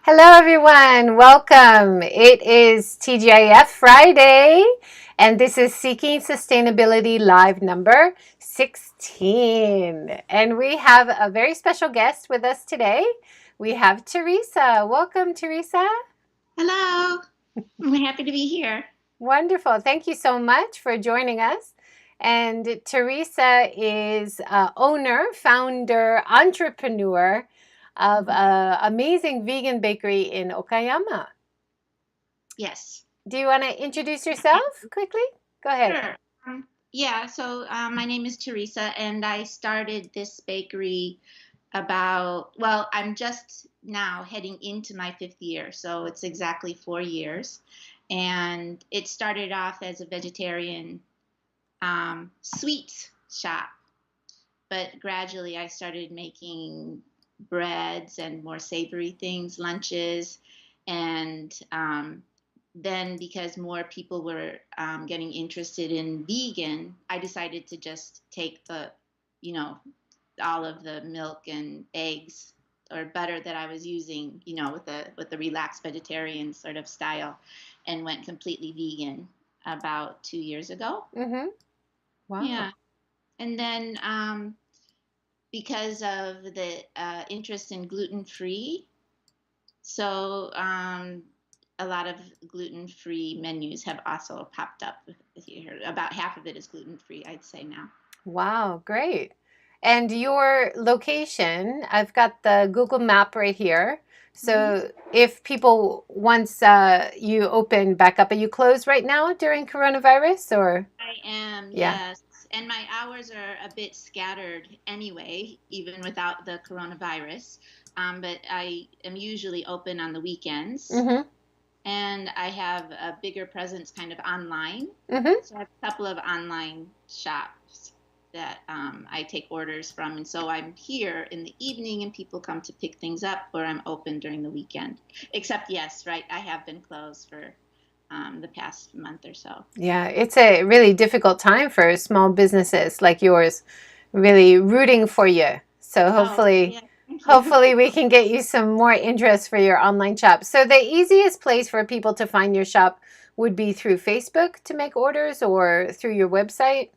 Hello, everyone. Welcome. It is TGIF Friday, and this is Seeking Sustainability Live number 16. And we have a very special guest with us today. We have Teresa. Welcome, Teresa. Hello, I'm happy to be here. Wonderful. Thank you so much for joining us. And Teresa is owner, founder, entrepreneur of Mhm. an amazing vegan bakery in Okayama. Yes, Do you want to introduce yourself quickly? Go ahead. sure. My name is Teresa, and I started this bakery I'm just now heading into my fifth year, so it's exactly 4 years. And it started off as a vegetarian sweets shop, but gradually I started making breads and more savory things, lunches, and then because more people were getting interested in vegan, I decided to just take you know, all of the milk and eggs or butter that I was using, with the relaxed vegetarian sort of style, and went completely vegan about 2 years ago. Mm-hmm. Wow. Yeah, and then because of the interest in gluten free. So a lot of gluten free menus have also popped up here. About half of it is gluten free, I'd say now. Wow. Great. And your location, I've got the Google map right here. Hmm. So if people, once you open back up, are you closed right now during coronavirus or? I am, Yeah. yes. And my hours are a bit scattered anyway, even without the coronavirus. But I am usually open on the weekends. Mm-hmm. And I have a bigger presence kind of online. Mm-hmm. So I have a couple of online shops that I take orders from. And so I'm here in the evening and people come to pick things up, or I'm open during the weekend. Except, yes, right, I have been closed for the past month or so. Yeah, it's a really difficult time for small businesses like yours. Really rooting for you. So Oh, hopefully, yeah, thank you. hopefully we can get you some more interest for your online shop. So the easiest place for people to find your shop would be through Facebook to make orders or through your website.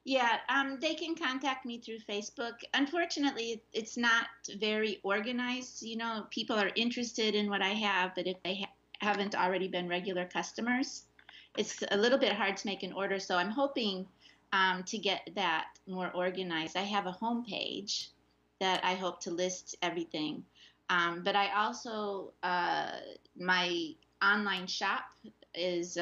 Yeah, they can contact me through Facebook. Unfortunately, it's not very organized. People are interested in what I have, but if they haven't already been regular customers, it's a little bit hard to make an order. So I'm hoping to get that more organized. I have a homepage that I hope to list everything. But I also, my online shop is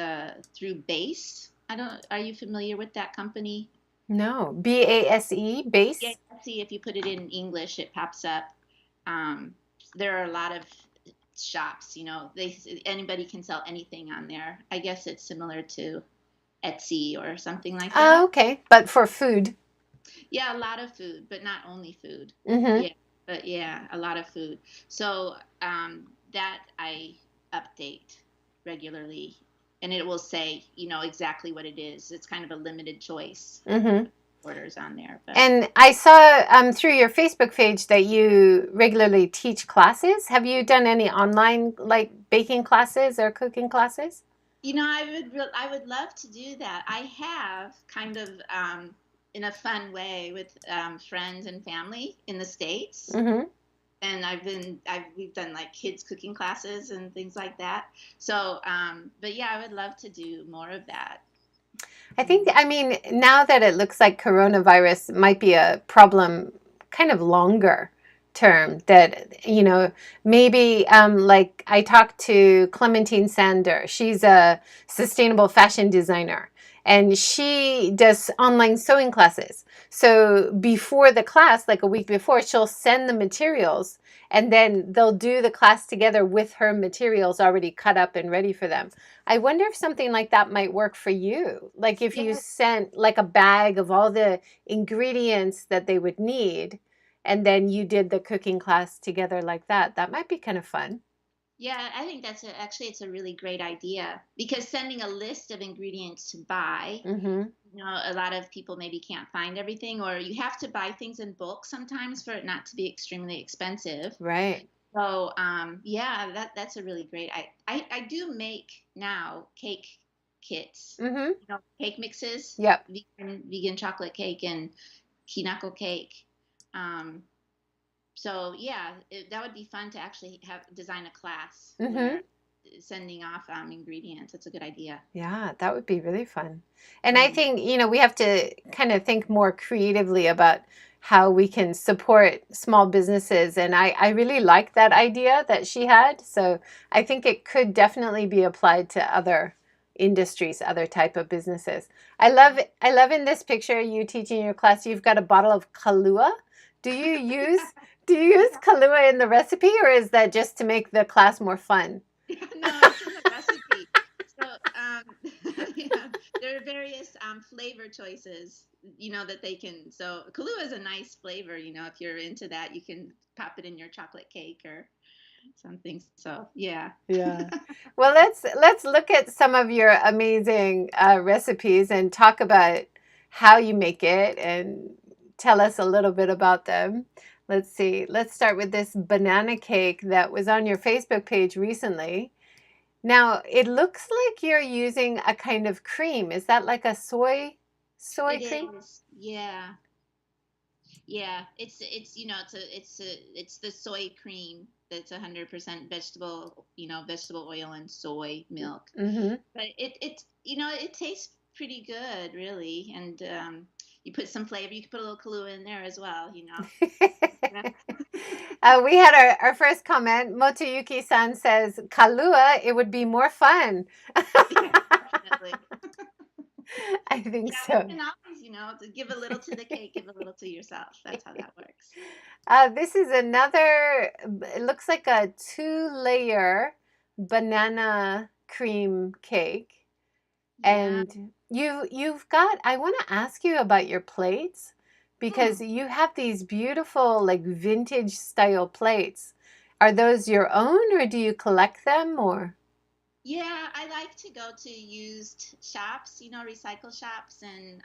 through Base. I don't, are you familiar with that company? No, BASE, Yeah, base. see if you put it in English, it pops up. Um, there are a lot of shops, anybody can sell anything on there. I guess it's similar to Etsy or something like Oh, that. okay. But for food. Yeah, a lot of food, but not only food. Mm-hmm. Yeah, but yeah, a lot of food. So that I update regularly, and it will say, exactly what it is. It's kind of a limited choice Mm-hmm. orders on there, but. And I saw through your Facebook page that you regularly teach classes. Have you done any online like baking classes or cooking classes? I would love to do that. I have kind of in a fun way with friends and family in the States, Mm-hmm. and we've done like kids cooking classes and things like that. So, but yeah, I would love to do more of that. I think, Mhm. I mean, now that it looks like coronavirus might be a problem kind of longer term, that, maybe like I talked to Clementine Sander. She's a sustainable fashion designer and she does online sewing classes. So before the class, like a week before, she'll send the materials and then they'll do the class together with her materials already cut up and ready for them. I wonder if something like that might work for you. Like if you Yeah, sent like a bag of all the ingredients that they would need, and then you did the cooking class together like that. That might be kind of fun. yeah, I think actually it's a really great idea because sending a list of ingredients to buy, Mm-hmm. a lot of people maybe can't find everything, or you have to buy things in bulk sometimes for it not to be extremely expensive. Right. So yeah, that's a really great. I do make now cake kits, Mm-hmm. cake mixes, Yep. vegan chocolate cake and kinako cake. Um, so yeah, that would be fun to actually have design a class Mm-hmm. where sending off ingredients. That's a good idea. Yeah, that would be really fun. And I Mm. think, we have to kind of think more creatively about how we can support small businesses. And I really like that idea that she had. So I think it could definitely be applied to other industries, other type of businesses. I love in this picture you teaching your class, you've got a bottle of Kahlua. Do you use do you use Kahlua in the recipe, or is that just to make the class more fun? No, it's in the recipe. So, yeah, there are various flavor choices, that they can. So, Kahlua is a nice flavor. If you're into that, you can pop it in your chocolate cake or something. So, yeah. Yeah. Well, let's look at some of your amazing recipes and talk about how you make it and tell us a little bit about them. Let's see. Let's start with this banana cake that was on your Facebook page recently. Now, it looks like you're using a kind of cream. Is that like a soy It cream? is. Yeah. Yeah. It's the soy cream that's 100% vegetable oil and soy milk. Mm-hmm. But it tastes pretty good, really. And you put some flavor. You can put a little Kahlua in there as well. Yeah, We had our first comment. Motoyuki-san says, Kalua, it would be more fun. yeah, definitely. I think Yeah, you so. can always, to give a little to the cake, give a little to yourself. That's how that works. This is another, it looks like a two-layer banana cream cake. Yeah. And you've got, I want to ask you about your plates Hmm. because you have these beautiful like vintage style plates. Are those your own or do you collect them or? Yeah, I like to go to used shops, recycle shops, and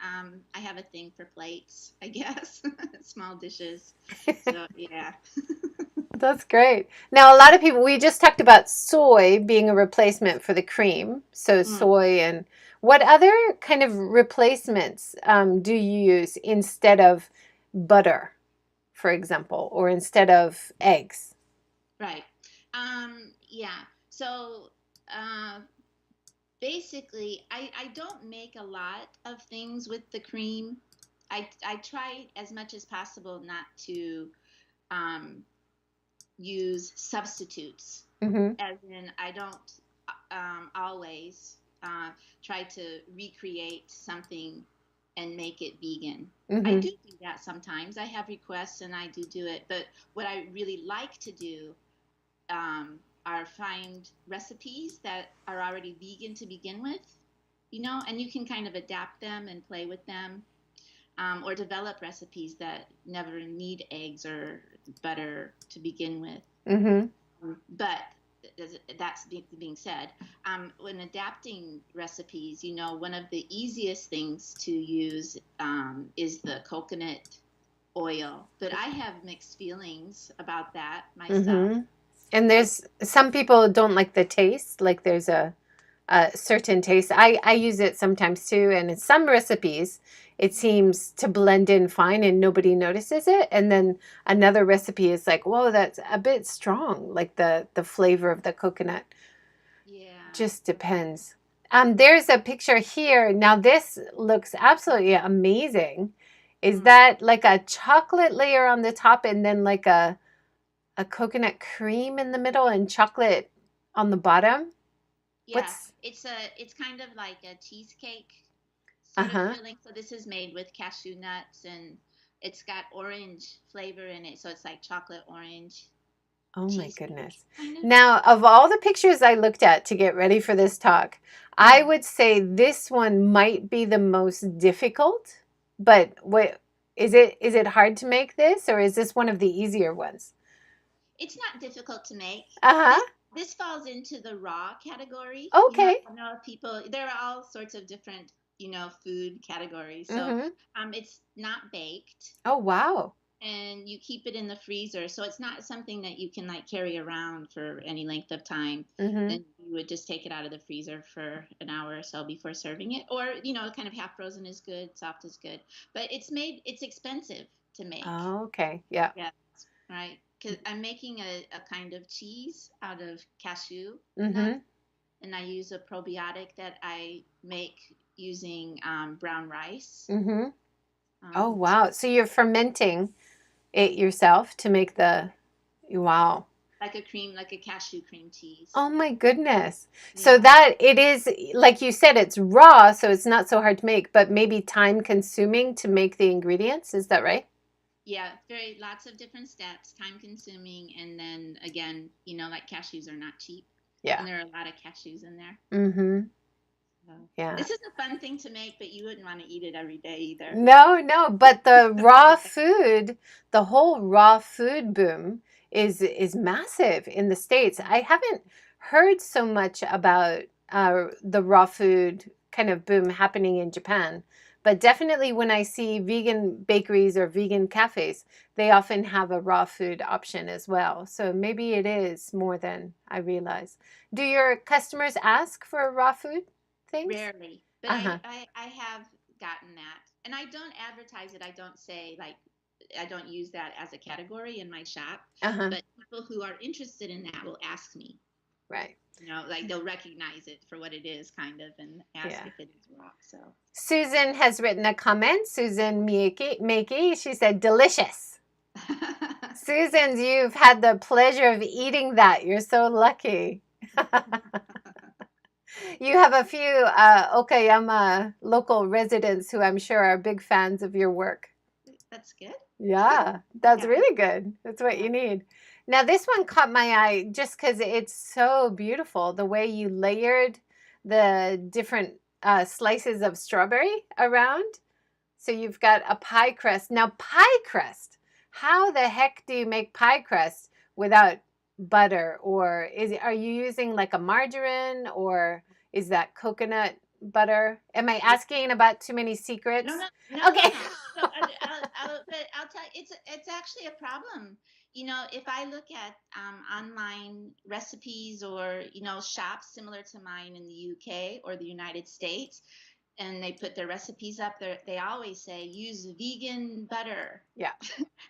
I have a thing for plates, I guess, small dishes. So yeah. That's great. Now, a lot of people, we just talked about soy being a replacement for the cream. So, Mm. soy and what other kind of replacements do you use instead of butter, for example, or instead of eggs? Right. Yeah. So uh, basically, I don't make a lot of things with the cream. I try as much as possible not to um, use substitutes, Mm-hmm. as in, I don't always try to recreate something and make it vegan. I Mm-hmm. do that sometimes. I have requests and I do it. But what I really like to do are find recipes that are already vegan to begin with, and you can kind of adapt them and play with them, or develop recipes that never need eggs or butter to begin with. Mm-hmm. But that's being said, when adapting recipes, one of the easiest things to use is the coconut oil. But I have mixed feelings about that myself. Mm-hmm. And I there's some people don't like the taste, like there's a certain taste. I use it sometimes too, and in some recipes, it seems to blend in fine and nobody notices it. And then another recipe is like, whoa, that's a bit strong, like the flavor of the coconut. Yeah. Just depends. There's a picture here. Now this looks absolutely amazing. Is Mm. that like a chocolate layer on the top and then like a coconut cream in the middle and chocolate on the bottom? Yeah, What's it's kind of like a cheesecake sort of uh-huh. filling. So this is made with cashew nuts and it's got orange flavor in it. So it's like chocolate orange Oh my cheesecake goodness. kind of. Now, of all the pictures I looked at to get ready for this talk, I Mm. would say this one might be the most difficult. But what is it hard to make this or is this one of the easier ones? It's not difficult to make. Uh-huh. This this falls into the raw category. I Okay. don't know if people, there are all sorts of different, food categories. So Mm-hmm. it's not baked. Oh wow. and you keep it in the freezer. So it's not something that you can like carry around for any length of time. Mm-hmm. Then you would just take it out of the freezer for an hour or so before serving it. Or, kind of half frozen is good, soft is good. But it's expensive to make. Oh, okay. Yeah. Yeah, right. Because I'm making a kind of cheese out of cashew nuts, Mm-hmm. and I use a probiotic that I make using brown rice. Mm-hmm. Oh, Um, wow. So you're fermenting it yourself to make the, wow. like a cashew cream cheese. Oh my goodness. So Yeah. that it is, like you said, it's raw, so it's not so hard to make, but maybe time consuming to make the ingredients. Is that right? Yeah, very lots of different steps, time consuming, and then again, like cashews are not cheap, Yeah. and there are a lot of cashews in there. Mm-hmm. So Yeah. this is a fun thing to make, but you wouldn't want to eat it every day either. No, no, but the raw food, the whole raw food boom is massive in the States. I haven't heard so much about the raw food kind of boom happening in Japan, but definitely when I see vegan bakeries or vegan cafes, they often have a raw food option as well. So maybe it is more than I realize. Do your customers ask for raw food things? Rarely, but Uh-huh. I have gotten that, and I don't advertise it. I don't say like I don't use that as a category in my shop, Uh-huh. but people who are interested in that will ask me. Right. Like they'll recognize it for what it is, kind of, and ask Yeah. if it is raw. So. Susan has written a comment. Susan Miyake, she said, delicious. Susan, you've had the pleasure of eating that. You're so lucky. You have a few Okayama local residents who I'm sure are big fans of your work. That's good. Yeah, that's Yeah. really good. That's what Yeah. you need. Now, this one caught my eye just because it's so beautiful, the way you layered the different slices of strawberry around. So you've got a pie crust. Now, pie crust, how the heck do you make pie crust without butter? Or are you using like a margarine, or is that coconut butter? Am I Yeah. asking about too many No, secrets? no, no, no, Okay. no. So but I'll tell you, it's actually a problem. If I look at online recipes or shops similar to mine in the UK or the United States, and they put their recipes up there, they always say use vegan butter. Yeah.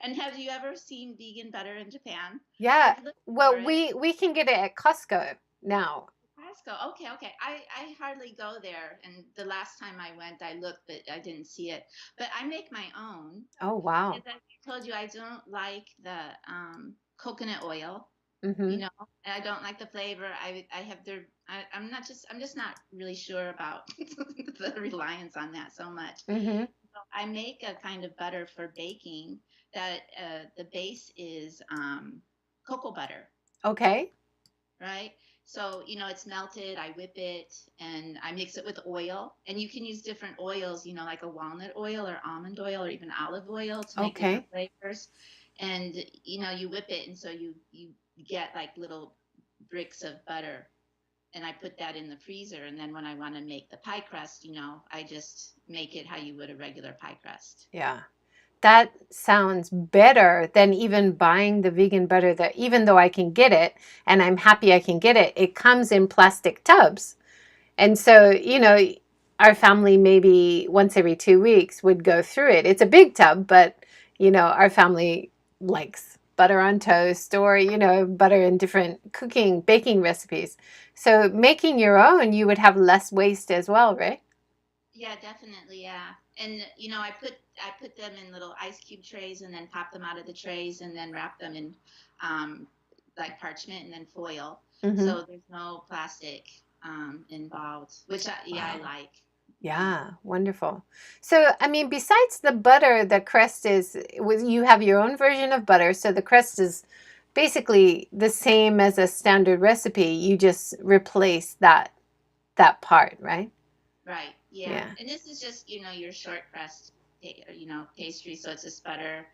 And have you ever seen vegan butter in Japan? Yeah. I've looked for Well, it. we can get it at Costco now. Costco. Okay, okay. I hardly go there, and the last time I went, I looked, but I didn't see it. But I make my own Oh, wow. because I told you I don't like the coconut oil. Mm-hmm. And I don't like the flavor. I have their. I'm just not really sure about the reliance on that so much. Mm-hmm. So I make a kind of butter for baking that the base is cocoa butter, Okay. right? So, it's melted, I whip it and I mix it with oil. And you can use different oils, like a walnut oil or almond oil or even olive oil to make different Okay. flavors. And, you whip it. And so you get like little bricks of butter. And I put that in the freezer. And then when I want to make the pie crust, I just make it how you would a regular pie crust. Yeah. That sounds better than even buying the vegan butter that even though I can get it and I'm happy I can get it, it comes in plastic tubs. And so, our family maybe once every 2 weeks would go through it. It's a big tub, but, our family likes butter on toast or, butter in different cooking, baking recipes. So making your own, you would have less waste as well, right? Yeah, definitely. Yeah. And I put them in little ice cube trays and then pop them out of the trays and then wrap them in um like parchment and then foil. Mm-hmm. So there's no plastic involved, which I Wow. like. Yeah. Yeah, wonderful. So, I mean, besides the butter, the crust you have your own version of butter, so the crust is basically the same as a standard recipe. You just replace that part, right? Right. Yeah. Yeah. And this is just, your short crust, pastry. So it's just butter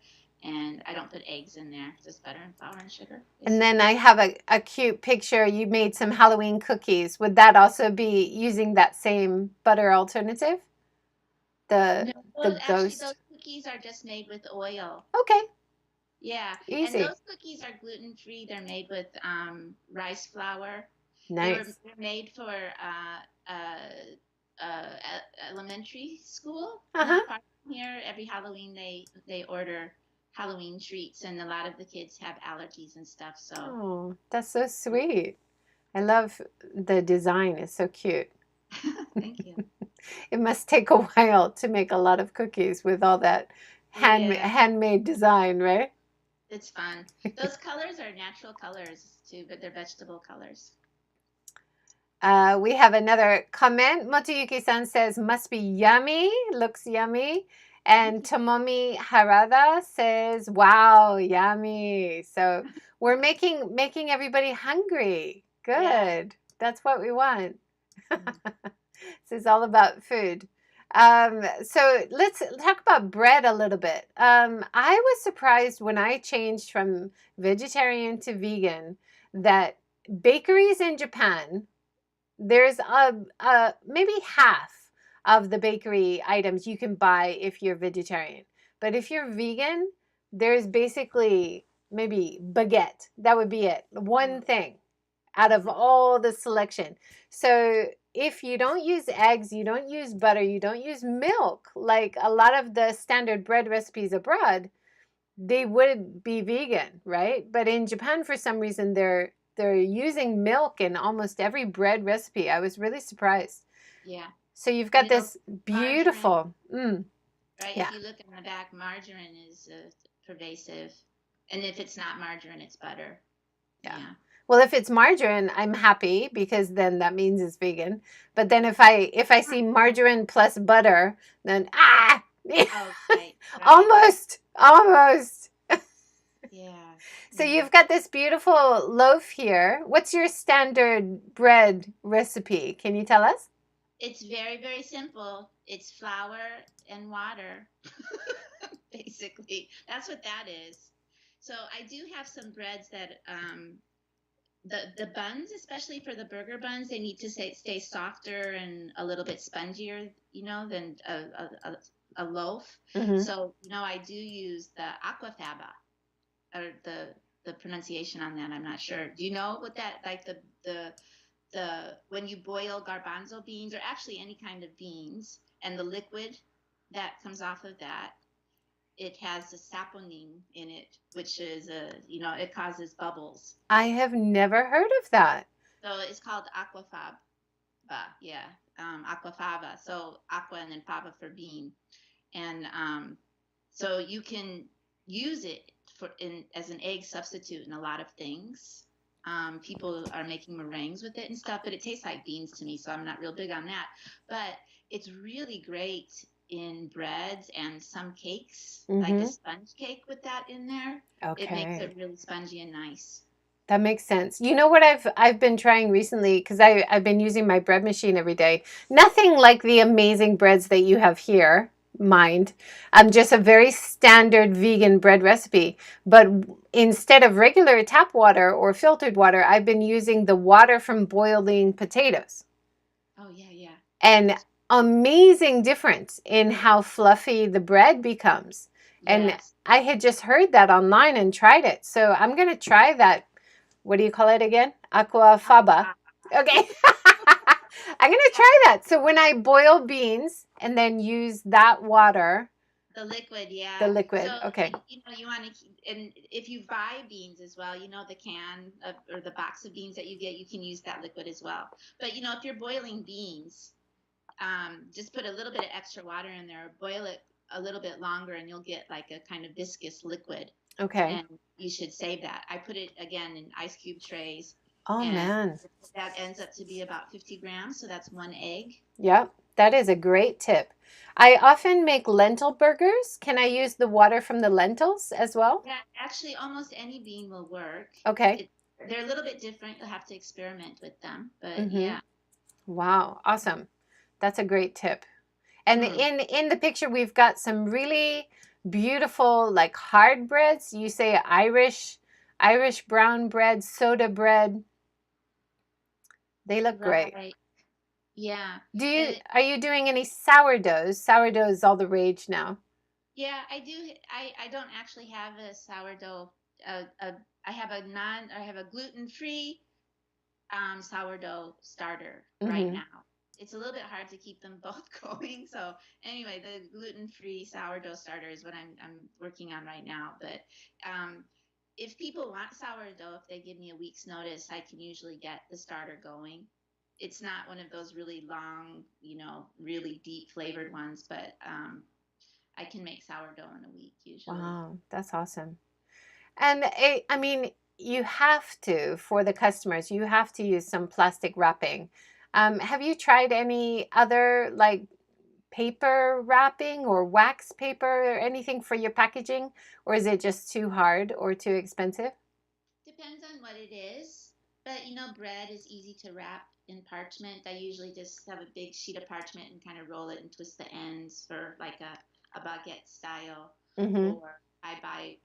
and I don't put eggs in there, just butter and flour and sugar, And then I basically. have a cute picture. You made some Halloween cookies. Would that also be using that same butter alternative? The No, the well, actually, those ghost? cookies are just made with oil. Okay. Yeah, and Easy. those cookies are gluten free. They're made with rice flour. Nice. They're made for elementary school, Uh-huh. not far from here. Every Halloween they order Halloween treats, and a lot of the kids have allergies and stuff. So Oh, that's so sweet. I love the design. It's so cute. thank you. It must take a while to make a lot of cookies with all that Yeah, handmade design, right? it's fun. Those colors are natural colors too, but they're vegetable colors. We have another comment. Motoyuki-san says, must be yummy. Looks yummy. Thank And you. Tomomi Harada says, wow, yummy. So we're making everybody hungry. Yeah. Good. That's what we want. Mm. This is all about food. So let's talk about bread a little bit. I was surprised when I changed from vegetarian to vegan that bakeries in Japan, there's maybe half of the bakery items you can buy if you're vegetarian. But if you're vegan, there's basically maybe baguette. That would be it. One thing out of Mm-hmm. all the selection. So if you don't use eggs, you don't use butter, you don't use milk, like a lot of the standard bread recipes abroad, they would be vegan, right? But in Japan, for some reason, they're using milk in almost every bread recipe. I was really surprised. Yeah. So you've got You know, this margarine, beautiful, right? If yeah, you look on the back, margarine is pervasive. And if it's not margarine, it's butter. yeah. Yeah. Well, if it's margarine, I'm happy because then that means it's vegan. But then if I see margarine plus butter, then Oh, right, right. almost. Yeah, So yeah. you've got this beautiful loaf here. What's your standard bread recipe? Can you tell us? It's very, very simple. It's flour and water, basically. That's what that is. So I do have some breads that the buns, especially for the burger buns, they need to stay softer and a little bit spongier, than a loaf. Mm-hmm. So, I do use the aquafaba, or the pronunciation on that. I'm not sure. Do you know what that, like the when you boil garbanzo beans, or actually any kind of beans, and the liquid that comes off of that, it has the saponin in it, which is it causes bubbles. I have never heard of that. So it's called aquafaba. Yeah, aquafaba. So aqua and then faba for bean, and so you can use it as an egg substitute in a lot of things. People are making meringues with it and stuff, but it tastes like beans to me, so I'm not real big on that. But it's really great in breads and some cakes, like a Mm-hmm. sponge cake with that in there. It makes Okay. it really spongy and nice. That makes sense. You know what I've been trying recently because I've been using my bread machine every day. Nothing like the amazing breads that you have here, mind. Just a very standard vegan bread recipe. But instead of regular tap water or filtered water, I've been using the water from boiling potatoes. Oh yeah, yeah. And amazing difference in how fluffy the bread becomes. And Yes. I had just heard that online and tried it. So I'm going to try that. What do you call it again? Aquafaba. Aquafaba. Okay. I'm going to Yeah. try that. So when I boil beans and then use that water, The liquid, the yeah. So, liquid. Okay. and you want to, and if you buy beans as well, the can or the box of beans that you get, you can use that liquid as well. But if you're boiling beans, just put a little bit of extra water in there, boil it a little bit longer, and you'll get like a kind of viscous liquid. Okay. And you should save that. I put it again in ice cube trays, Oh, and man. that ends up to be about 50 grams. So that's one egg. Yep. That is a great tip. I often make lentil burgers. Can I use the water from the lentils as well? Yeah, actually, almost any bean will work. Okay. They're a little bit different. You'll have to experiment with them, but Mm-hmm. yeah. Wow, awesome. That's a great tip. And Mm. in the picture, we've got some really beautiful, like hard breads. You say Irish brown bread, soda bread. They look great. Right. Yeah. Do you And are you doing any sourdoughs? Sourdough is all the rage now. Yeah, I do. I don't actually have a sourdough. I have a gluten-free sourdough starter right Mm-hmm. now. It's a little bit hard to keep them both going. So anyway, the gluten-free sourdough starter is what I'm working on right now. But um, if people want sourdough, if they give me a week's notice, I can usually get the starter going. It's not one of those really long, really deep flavored ones, but I can make sourdough in a week usually. Wow, that's awesome. And I mean, you have to, for the customers, you have to use some plastic wrapping. Have you tried any other like paper wrapping or wax paper or anything for your packaging? Or is it just too hard or too expensive? Depends on what it is, but bread is easy to wrap in parchment. I usually just have a big sheet of parchment and kind of roll it and twist the ends for like a baguette style. Mm-hmm. Or I buy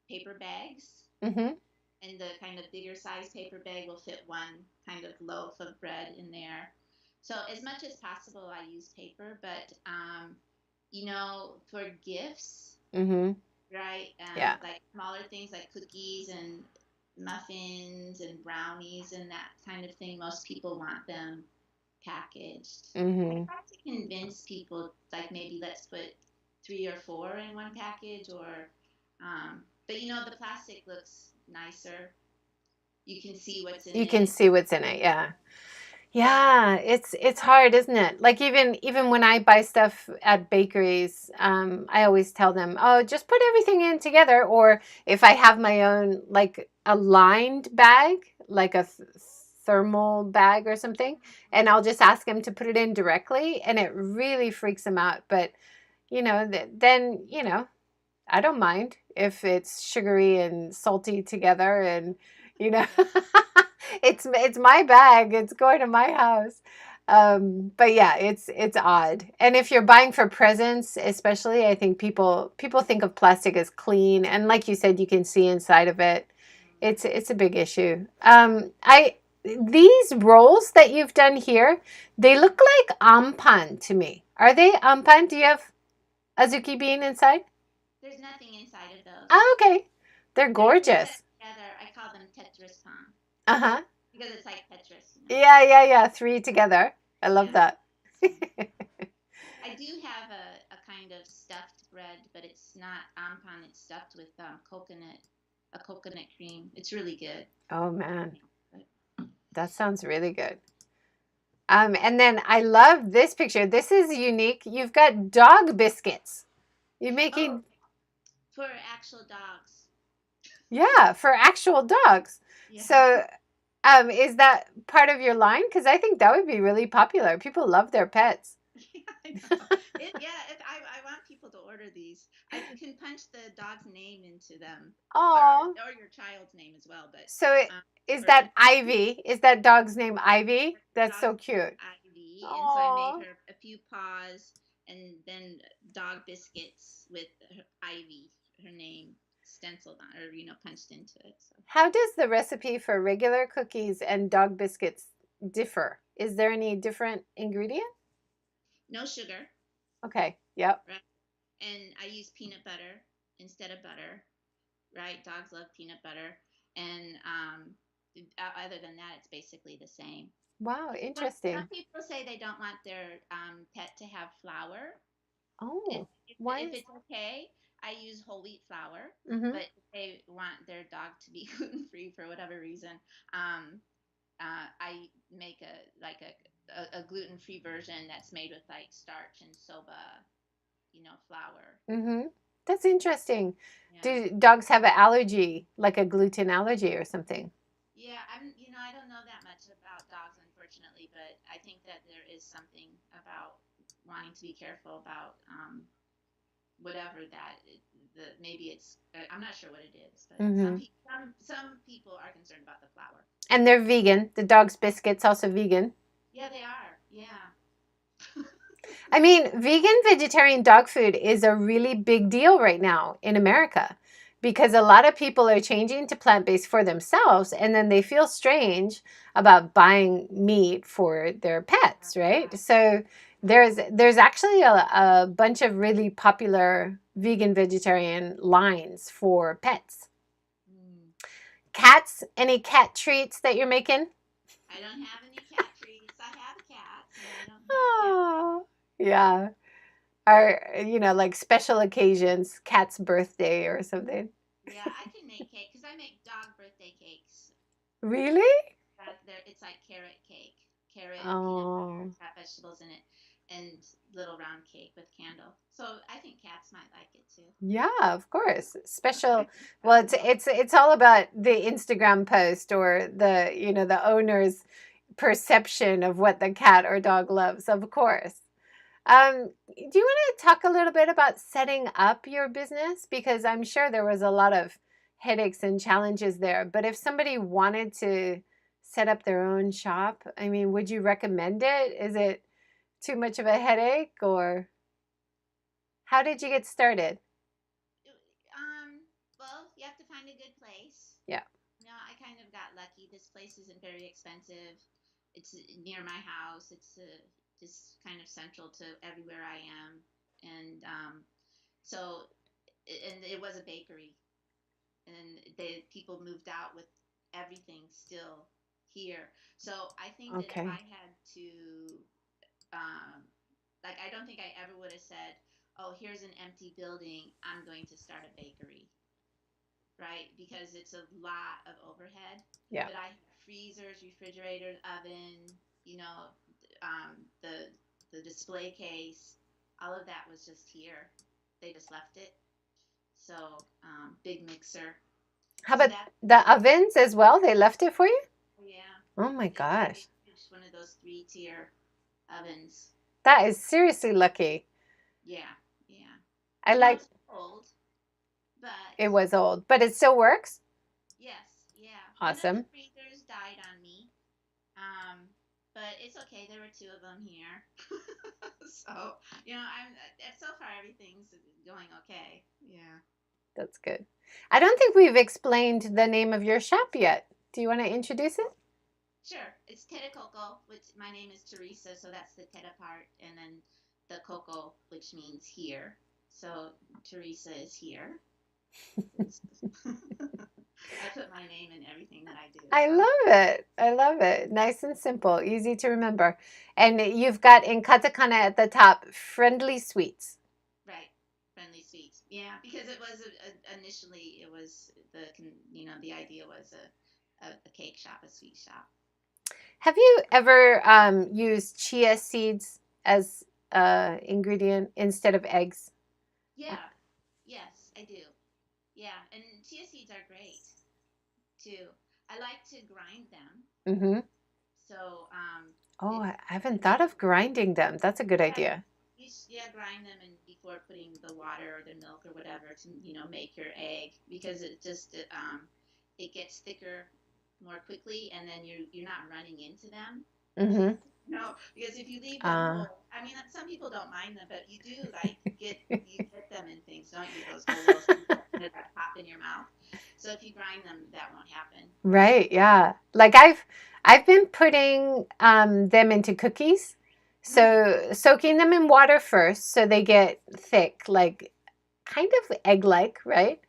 paper bags, Mm-hmm. and the kind of bigger size paper bag will fit one kind of loaf of bread in there. So as much as possible, I use paper, but for gifts, Mm-hmm. right? Yeah. Like smaller things like cookies and muffins and brownies and that kind of thing. Most people want them packaged. I Mm-hmm. try to convince people, like maybe let's put three or four in one package, but the plastic looks nicer. You can see what's in You can it. see what's in it, yeah. Yeah, it's hard, isn't it? Like even when I buy stuff at bakeries, I always tell them, "Oh, just put everything in together." Or if I have my own like a lined bag, like a thermal bag or something, and I'll just ask them to put it in directly, and it really freaks them out. But then I don't mind if it's sugary and salty together, and you know Yeah. it's my bag, it's going to my house. But yeah, it's odd. And if you're buying for presents, especially, I think people think of plastic as clean, and like you said, you can see inside of it. It's a big issue. I These rolls that you've done here, they look like ampan to me. Are they ampan? Do you have azuki bean inside? There's nothing inside of those. Oh, okay. They're They're set gorgeous. together. I call them Tetris pan Uh-huh. because it's like Tetris. Yeah, yeah, yeah. Three together. I love Yeah. that. I do have a kind of stuffed bread, but it's not ampan. It's stuffed with a coconut cream. It's really good. Oh man, But, that sounds really good. And then I love this picture. This is unique. You've got dog biscuits. You're oh, making, for actual dogs. yeah, for actual dogs. Yeah. So, is that part of your line? Because I think that would be really popular. People love their pets. Yeah, I know. I want people to order these. I can punch the dog's name into them, Oh, or your child's name as well. But so um, is for that Ivy? Is that dog's name Ivy? That's dog's so cute. Ivy, and so I made Oh, her a few paws and then dog biscuits with Ivy, her name stenciled on, or punched into it. So how does the recipe for regular cookies and dog biscuits differ? Is there any different ingredient? no sugar, Okay. Yep. right? And I use peanut butter instead of butter, right? Dogs love peanut butter, and other than that, it's basically the same. Wow. Some Interesting. people say they don't want their pet to have flour. If, Oh, if, why if is? it's okay, I use whole wheat flour. Mm-hmm. But if they want their dog to be gluten free for whatever reason, um, I make a gluten free version that's made with like starch and soba, flour. Mm-hmm. That's interesting. Yeah. Do dogs have an allergy, like a gluten allergy or something? Yeah, I don't know that much about dogs, unfortunately, but I think that there is something about wanting to be careful about whatever maybe it's I'm not sure what it is, but Mm-hmm. some people are concerned about the flour. And they're vegan. The dog's biscuits also vegan. Yeah, they are. Yeah. I mean, vegan vegetarian dog food is a really big deal right now in America because a lot of people are changing to plant-based for themselves and then they feel strange about buying meat for their pets, right? So there's actually a bunch of really popular vegan, vegetarian lines for pets. Mm. Cats, any cat treats that you're making? I don't have any cat treats. I have cats, and I don't have cat. Oh, yeah. Or, like special occasions, cat's birthday or something. Yeah, I can make cake because I make dog birthday cakes. Really? It's like carrot cake, carrot, peanut butter, Oh, it's got vegetables in it, and little round cake with candle. So I think cats might like it too. yeah, of course. Special. Well, it's all about the Instagram post or the owner's perception of what the cat or dog loves, of course. Do you want to talk a little bit about setting up your business? Because I'm sure there was a lot of headaches and challenges there. But if somebody wanted to set up their own shop, I mean, would you recommend it? Is it too much of a headache, or how did you get started? Um, well, you have to find a good place. Yeah. No, I kind of got lucky. This place isn't very expensive. It's near my house. It's just kind of central to everywhere I am, and so and it was a bakery, and the people moved out with everything still here. So I think that if I Okay. had to, um, like, I don't think I ever would have said, "Oh, here's an empty building. I'm going to start a bakery." Right? Because it's a lot of overhead. Yeah. But I have freezers, refrigerators, oven, the display case, all of that was just here. They just left it. So big mixer. How So about that, the ovens as well? They left it for you? yeah, Oh my they got a gosh. huge one of those 3-tier ovens. That is seriously lucky. Yeah, yeah. I Now like it's old, but it was old, but it still works. yes, yeah. One of the Awesome. freezers died on me. Um, but it's okay. There were two of them here. So, I'm so far everything's going okay. Yeah. That's good. I don't think we've explained the name of your shop yet. Do you want to introduce it? Sure. It's Teta Coco, which my name is Teresa, so that's the Teta part, and then the Coco, which means here. So Teresa is here. I put my name in everything that I do, I so love it. I love it. Nice and simple, easy to remember. And you've got in katakana at the top, friendly sweets. right. Friendly sweets. Yeah, because it was initially it was the idea was a cake shop, a sweet shop. Have you ever used chia seeds as ingredient instead of eggs? Yeah. Yes, I do. Yeah, and chia seeds are great too. I like to grind them. Mm-hmm. So Oh, it's I haven't it thought makes of grinding them. That's a good yeah idea. grind them and before putting the water or the milk or whatever to make your egg because it gets thicker more quickly and then you're not running into them. Mm-hmm. No, because if you leave them Uh, whole, I mean, some people don't mind them, but you do like you get them in things, don't you? Those whole little sweets that pop in your mouth. So if you grind them, that won't happen. right, yeah. Like I've been putting them into cookies. Mm, So soaking them in water first so they get thick, like kind of egg-like, right?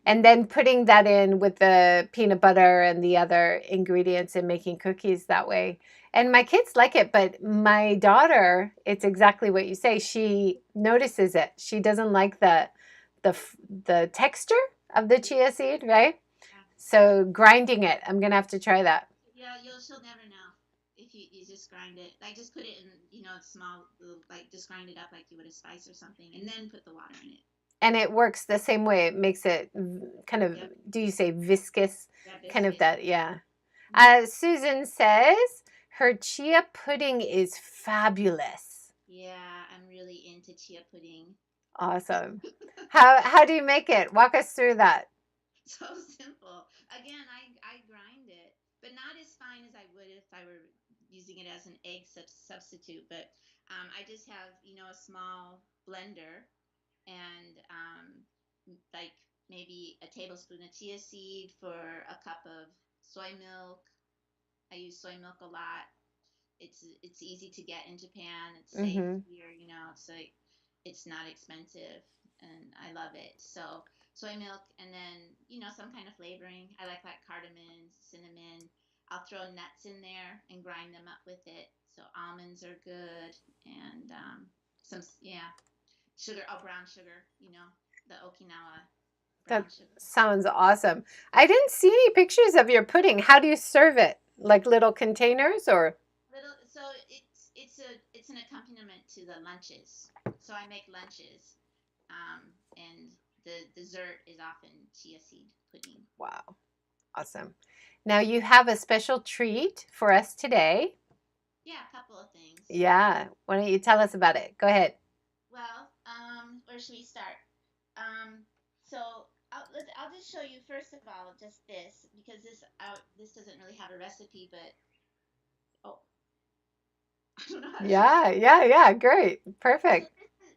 And mm-hmm. then putting that in with the peanut butter and the other ingredients and making cookies that way. And my kids like it, but my daughter, it's exactly what you say. She notices it. She doesn't like the the texture of the chia seed, right? Yeah. So grinding it, I'm gonna have to try that. Yeah, she'll never know if you just grind it. Like just put it in, small, like just grind it up like you would a spice or something, and then put the water in it. And it works the same way. It makes it kind of, Yep. do you say viscous? Yeah, Kind of viscous. that, yeah. Mm-hmm. Susan says her chia pudding is fabulous. Yeah, I'm really into chia pudding. Awesome. How do you make it? Walk us through that. So simple. Again, I grind it, but not as fine as I would if I were using it as an egg substitute. But I just have, a small blender and like maybe a tablespoon of chia seed for a cup of soy milk. I use soy milk a lot. It's easy to get in Japan. It's safe Mm-hmm. here, it's like it's not expensive. and I love it. So soy milk, and then some kind of flavoring. I like cardamom, cinnamon. I'll throw nuts in there and grind them up with it. So almonds are good, and some yeah sugar. Oh, brown sugar. The Okinawa That brown sugar. sounds awesome. I didn't see any pictures of your pudding. How do you serve it? Like little containers or? Little, so it's an accompaniment to the lunches. So I make lunches, and the dessert is often chia seed pudding. Wow, awesome. Now you have a special treat for us today. Yeah, a couple of things. Yeah, why don't you tell us about it? Go ahead. Well, where should we start? So I'll just show you first of all just this, because this doesn't really have a recipe, but oh, I don't know how to show it. Yeah, yeah, yeah, great. So Perfect.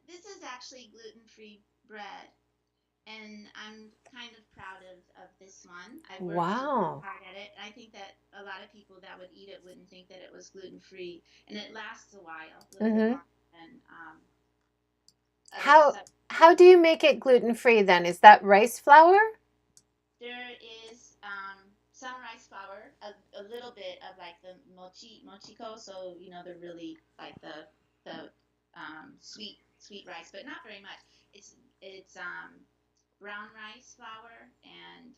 this is actually gluten-free bread, and I'm kind of proud of this one. I worked Wow. hard at it. I think that a lot of people that would eat it wouldn't think that it was gluten-free, and it lasts a while, a little bit Mm-hmm. longer than other How stuff. how do you make it gluten-free then? Is that rice flour? There is some rice flour, a little bit of like the mochiko, so they're really like the sweet rice, but not very much. It's brown rice flour and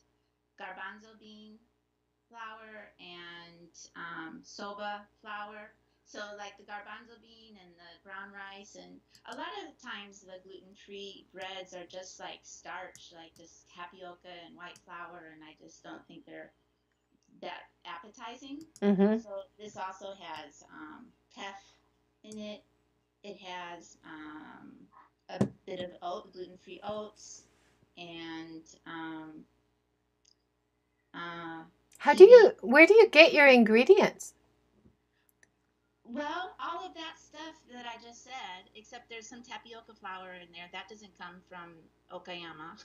garbanzo bean flour and soba flour. So like the garbanzo bean and the brown rice, and a lot of times the gluten-free breads are just like starch, like just tapioca and white flour, and I just don't think they're that appetizing. Mm-hmm. So this also has teff in it. It has a bit of gluten-free oats, and kiwi. Where do you get your ingredients? Well, all of that stuff that I just said, except there's some tapioca flour in there. That doesn't come from Okayama,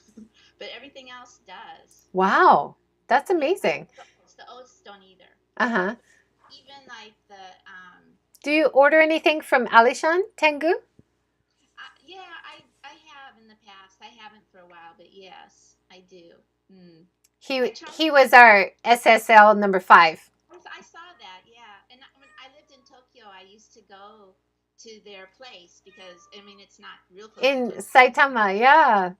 but everything else does. Wow, that's Yeah, amazing. the oats don't either. Uh-huh. Even like the Do you order anything from Alishan, Tengu? yeah, I have in the past. I haven't for a while, but yes, I do. Mm. I He try. he was our SSL number 5 I saw that, yeah. And when I lived in Tokyo, I used to go to their place because I mean it's not real close to in Tokyo. Saitama. Yeah,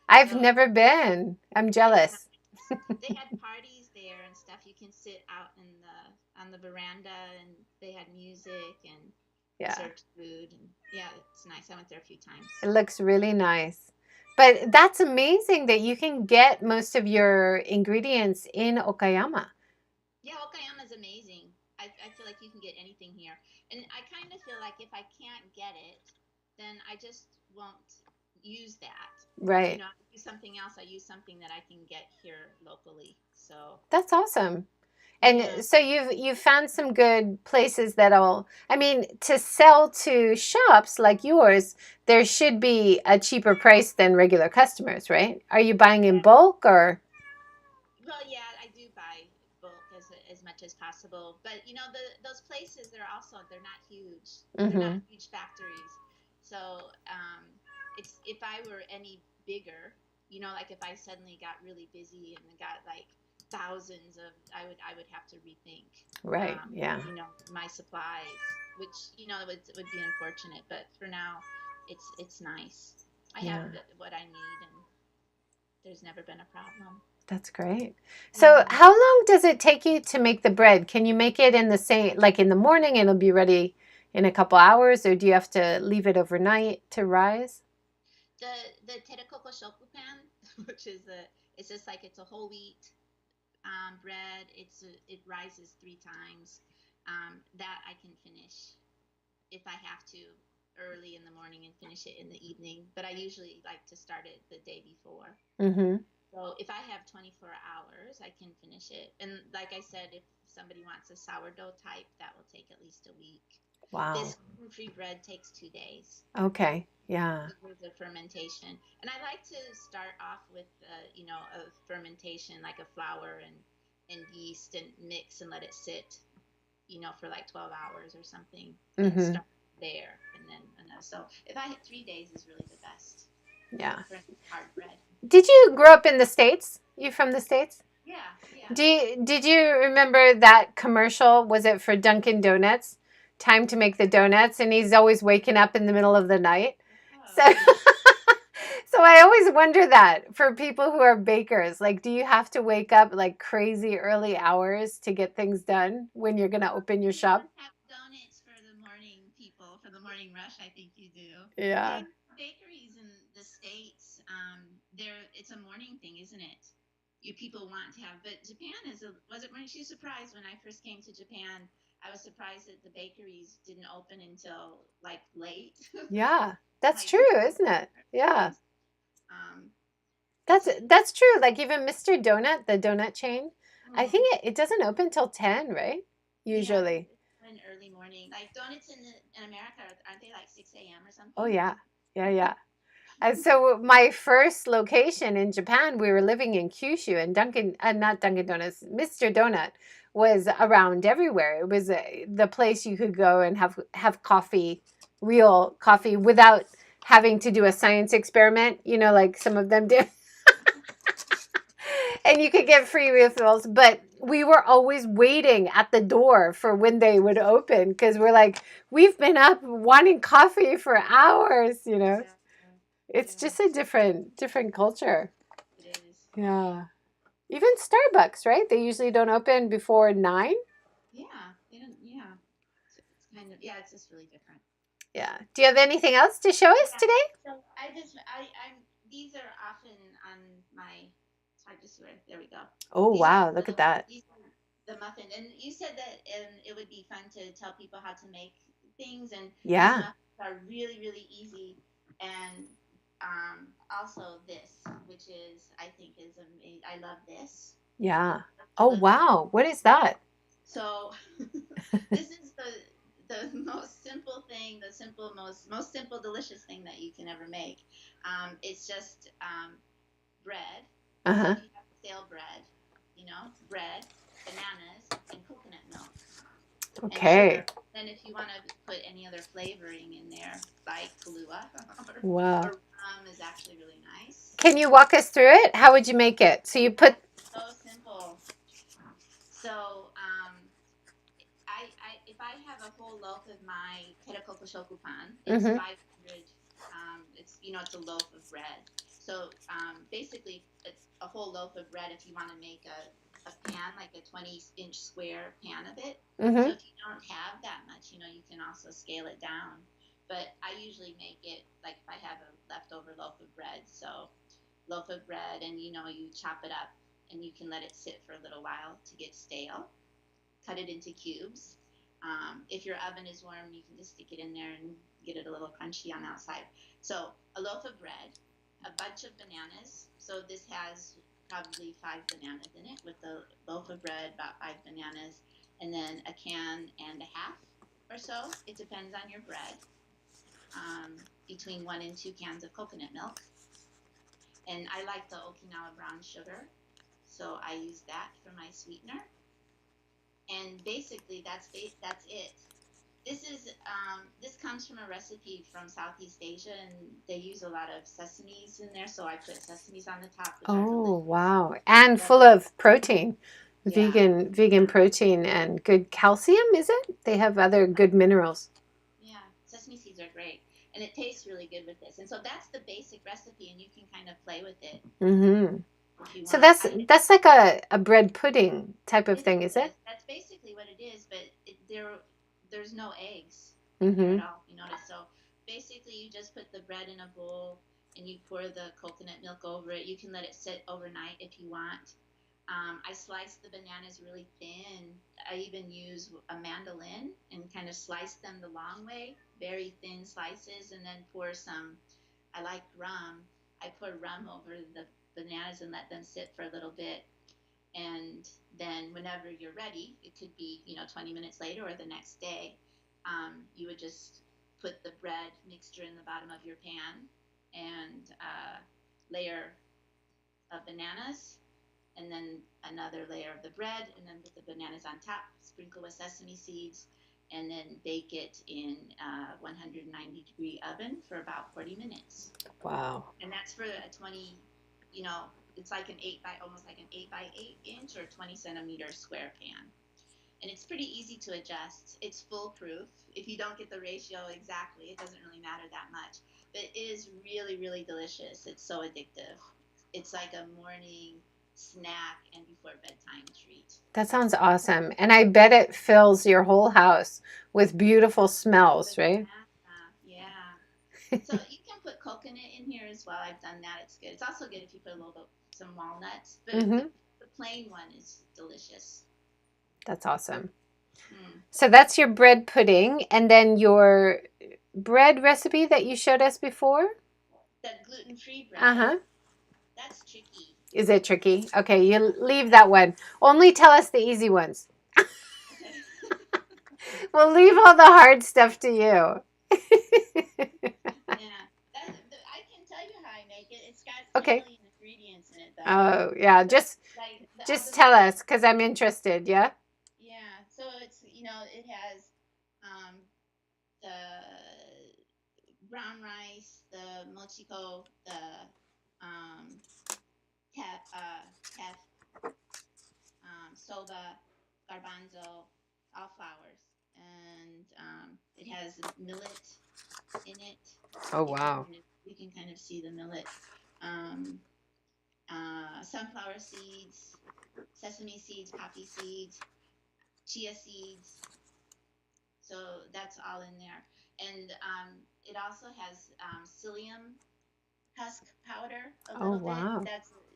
I've So never been. I'm it's jealous. nice. They had parties there and stuff. You can sit out in the veranda, and they had music and Yeah, served food, and yeah, it's nice. I went there a few times. it looks really nice. But that's amazing that you can get most of your ingredients in Okayama. Yeah, Okayama is amazing. I feel like you can get anything here. And I kind of feel like if I can't get it, then I just won't use that. Right. I use something else. I use something that I can get here locally. So, That's awesome. yeah. And so you've found some good places that'll, I mean, to sell to shops like yours, there should be a cheaper price than regular customers, right? Are you buying in Yeah. bulk or? Well, yeah, I do buy bulk as much as possible. But those places, they're not huge. They're not Mm-hmm. huge factories. So, it's if I were any bigger, like if I suddenly got really busy and got like thousands of, I would have to rethink, Right. Yeah. my supplies, which would be unfortunate. But for now, it's nice. I have Yeah. what I need, and there's never been a problem. That's great. So Yeah. how long does it take you to make the bread? Can you make it in the same, like in the morning and it'll be ready in a couple hours, or do you have to leave it overnight to rise? The terakoko shokupan, which is it's just like it's a whole wheat bread. It rises 3 times. That I can finish if I have to early in the morning and finish it in the evening. But I usually like to start it the day before. Mm-hmm. So if I have 24 hours, I can finish it. And like I said, if somebody wants a sourdough type, that will take at least a week. Wow. This gluten-free bread takes 2 days Okay. Yeah. because of fermentation. And I like to start off with, a fermentation like a flour and yeast, and mix and let it sit, for like 12 hours or something, and Mm-hmm. start there. And then, so if I hit 3 days is really the best. Yeah. for hard bread. Did you grow up in the States? You from the States? Yeah, yeah. Did you remember that commercial? Was it for Dunkin' Donuts? Time to make the donuts, and he's always waking up in the middle of the night. So, Oh, so I always wonder that for people who are bakers, like, do you have to wake up like crazy early hours to get things done when you're gonna open your you shop? must have donuts for the morning people, for the morning rush. I think you do. Yeah. Yeah, bakeries in the States, there it's a morning thing, isn't it? You people want to have, but Japan is a was it? Weren't you surprised when I first came to Japan? I was surprised that the bakeries didn't open until like late, Yeah. That's like true, isn't it? Yeah. days. Um, That's to that's true. Like even Mr. Donut, the donut chain, I mm, think it doesn't open till 10, right? yeah, Usually. an early morning. Like donuts in America, aren't they like 6 a.m. or Oh something? yeah. Yeah, yeah. And so my first location in Japan, we were living in Kyushu, and not Dunkin' Donuts, Mr. Donut was around everywhere. It was the place you could go and have coffee, real coffee, without having to do a science experiment, like some of them do. And you could get free refills, but we were always waiting at the door for when they would open because we're like, we've been up wanting coffee for hours. Yeah, It's yeah, just a different culture. it is. Yeah. Even Starbucks, right? They usually don't open before 9. Yeah, they don't. Yeah, it's kind of yeah. It's just really different. Yeah. Do you have anything else to show us Yeah. today? So I'm these are often on my. It's hard to swear. There we go. Oh, These are wow. Look at that. these are the muffin, and you said that it would be fun to tell people how to make things, and these Yeah. muffins are really easy, and also this, which is I think is amazing. I love this. Yeah. Oh, The wow. What is that? So this is the most simple thing, the simple most simple delicious thing that you can ever make. It's just bread. So Uh-huh. if you have stale bread, bread, bananas, and coconut milk and Okay. sugar. Then if you want to put any other flavoring in there, like Kahlua Wow. or rum is actually really nice. Can you walk us through it? How would you make it? So you put. Yeah, so simple. So I if I have a whole loaf of my terakoko shokupan, it's Mm-hmm. 500. It's a loaf of bread. So basically, a whole loaf of bread. If you want to make a pan, like a 20-inch square pan of it. So Mm-hmm. if you don't have that much, you can also scale it down. But I usually make it like if I have a leftover loaf of bread. So loaf of bread, and you chop it up, and you can let it sit for a little while to get stale, cut it into cubes. If your oven is warm, you can just stick it in there and get it a little crunchy on the outside. So a loaf of bread, a bunch of bananas. So this has probably 5 bananas in it, with the loaf of bread, about 5 bananas, and then a can and a half or so. It depends on your bread. Between 1 and 2 cans of coconut milk. And I like the Okinawa brown sugar, so I use that for my sweetener. And basically that's it. This comes from a recipe from Southeast Asia, and they use a lot of sesames in there. So I put sesames on the top, which are Oh, delicious. wow. And But full of protein. yeah, Vegan protein and good calcium, is it? They have other good minerals. yeah, sesame seeds are great, and it tastes really good with this. And so that's the basic recipe, and you can kind of play with it Mm-hmm. if you So want. that's like a bread pudding type of It thing, is it? is. That's basically what it is, but there's no eggs in there at Mm-hmm. all. You notice? So basically, you just put the bread in a bowl, and you pour the coconut milk over it. You can let it sit overnight if you want. I slice the bananas really thin. I even use a mandolin and kind of slice them the long way, very thin slices, and then pour some. I like rum. I pour rum over the bananas and let them sit for a little bit, and then whenever you're ready, it could be 20 minutes later or the next day, you would just put the bread mixture in the bottom of your pan, and layer of bananas, and then another layer of the bread, and then put the bananas on top, sprinkle with sesame seeds, and then bake it in a 190-degree oven for about 40 minutes. Wow. And that's for a 20, you know, it's like an 8 by, almost like an 8 by 8 inch or 20 centimeter square pan. And it's pretty easy to adjust. It's foolproof. If you don't get the ratio exactly, it doesn't really matter that much. But it is really, really delicious. It's so addictive. It's like a morning snack and before bedtime treat. That sounds awesome. And I bet it fills your whole house with beautiful smells, right? Yeah. So you can put coconut in here as well. I've done that. It's good. It's also good if you put a little bit some walnuts, but Mm-hmm. the plain one is delicious. That's awesome. Mm. So that's your bread pudding, and then your bread recipe that you showed us before? That gluten-free bread, Uh-huh. that's tricky. Is it tricky? Okay, you leave that one. Only tell us the easy ones. Okay. We'll leave all the hard stuff to you. Yeah, I can tell you how I make it. It's got 10 Okay. million ingredients in it, though. Oh, yeah. So, like Just the tell basic. us because I'm interested, yeah? Yeah. So it's it has um, the brown rice, the mochiko, the tef, tef, soba, garbanzo, all flours, and it has millet in it. Oh, wow. You can kind of see the millet. Um, Sunflower seeds, sesame seeds, poppy seeds, chia seeds. So that's all in there. And it also has psyllium husk powder a Oh, little bit. wow.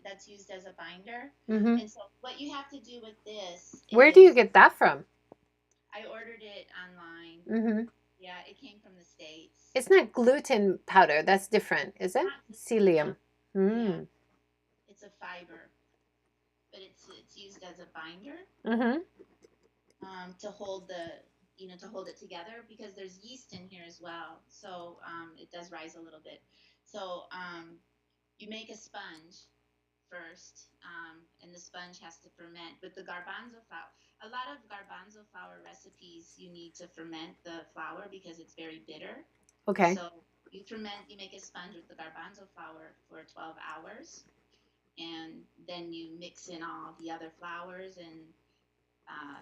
That's used as a binder. Mm-hmm. And so what you have to do with this Where do you is get that from? I ordered it online. Mm-hmm. Yeah, it came from the States. It's not gluten powder. That's different, is it? Not no, Psyllium. yeah, Mm. it's a fiber, but it's used as a binder Mm-hmm. to hold to hold it together because there's yeast in here as well. So it does rise a little bit. So you make a sponge first, and the sponge has to ferment. But the garbanzo flour, a lot of garbanzo flour recipes, you need to ferment the flour because it's very bitter. Okay. So you make a sponge with the garbanzo flour for 12 hours, and then you mix in all the other flours and uh,